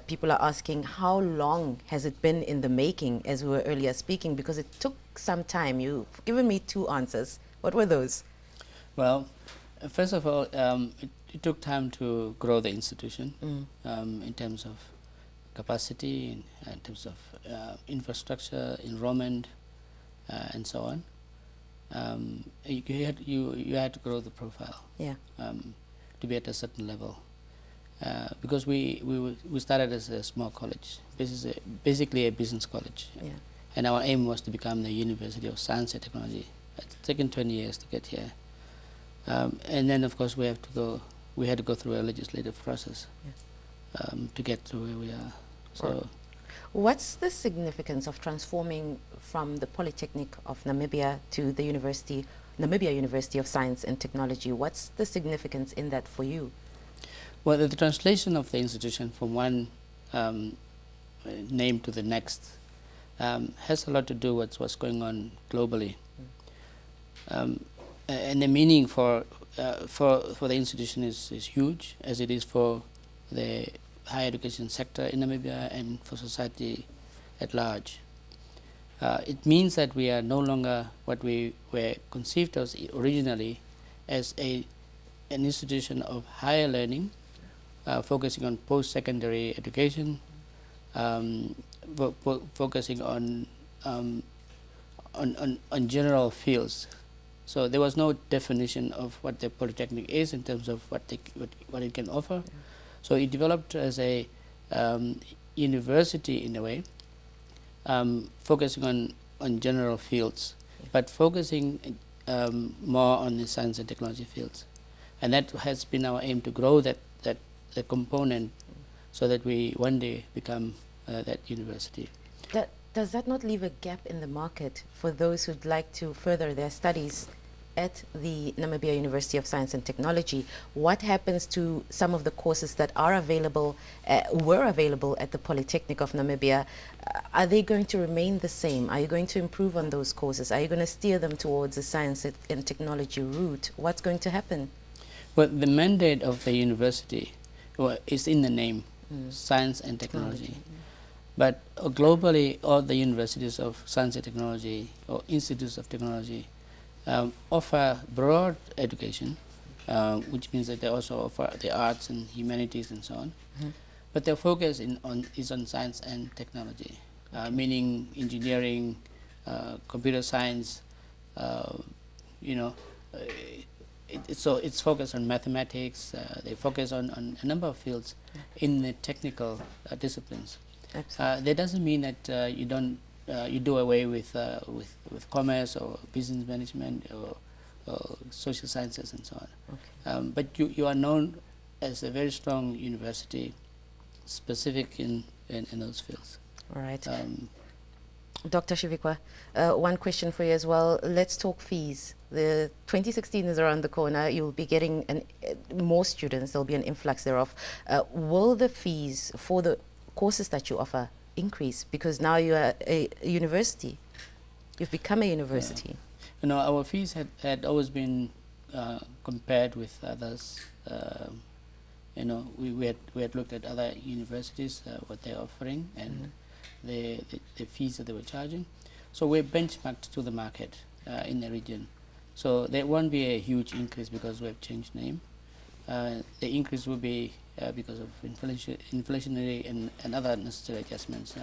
people are asking, how long has it been in the making, as we were earlier speaking, because it took some time. You've given me two answers. What were those? Well, first of all, it took time to grow the institution in terms of capacity, in terms of infrastructure, enrollment, and so on. You had to grow the profile to be at a certain level. Because we started as a small college. This is basically a business college. And our aim was to become the University of Science and Technology. It's taken 20 years to get here. And then, of course, we had to go through a legislative process to get to where we are. So, what's the significance of transforming from the Polytechnic of Namibia to the Namibia University of Science and Technology? What's the significance in that for you? Well, the translation of the institution from one name to the next has a lot to do with what's going on globally. And the meaning for the institution is huge, as it is for the higher education sector in Namibia and for society at large. It means that we are no longer what we were conceived as originally, as an institution of higher learning, focusing on post-secondary education, focusing on general fields. So there was no definition of what the Polytechnic is in terms of what it can offer. So it developed as a university in a way, focusing on general fields, but focusing more on the science and technology fields. And that has been our aim, to grow that component so that we one day become that university. Does that not leave a gap in the market for those who'd like to further their studies at the Namibia University of Science and Technology? What happens to some of the courses that are available, were available at the Polytechnic of Namibia? Are they going to remain the same? Are you going to improve on those courses? Are you going to steer them towards the science and technology route? What's going to happen? Well, the mandate of the university is in the name, science and technology. But globally, all the universities of science and technology or institutes of technology offer broad education, which means that they also offer the arts and humanities and so on. But their focus is on science and technology, meaning engineering, computer science, so it's focused on mathematics. They focus on a number of fields in the technical disciplines. That doesn't mean that you do away with commerce or business management or social sciences and so on. But you are known as a very strong university, specific in those fields. All right. Dr. Shivikwa, one question for you as well. Let's talk fees. The 2016 is around the corner. You'll be getting more students. There'll be an influx thereof. Will the fees for the courses that you offer increase, because now you are a university? You've become a university. Our fees had always been compared with others. We had looked at other universities, what they're offering, and the fees that they were charging. So we're benchmarked to the market in the region. So there won't be a huge increase because we have changed name. The increase will be because of inflationary and other necessary adjustments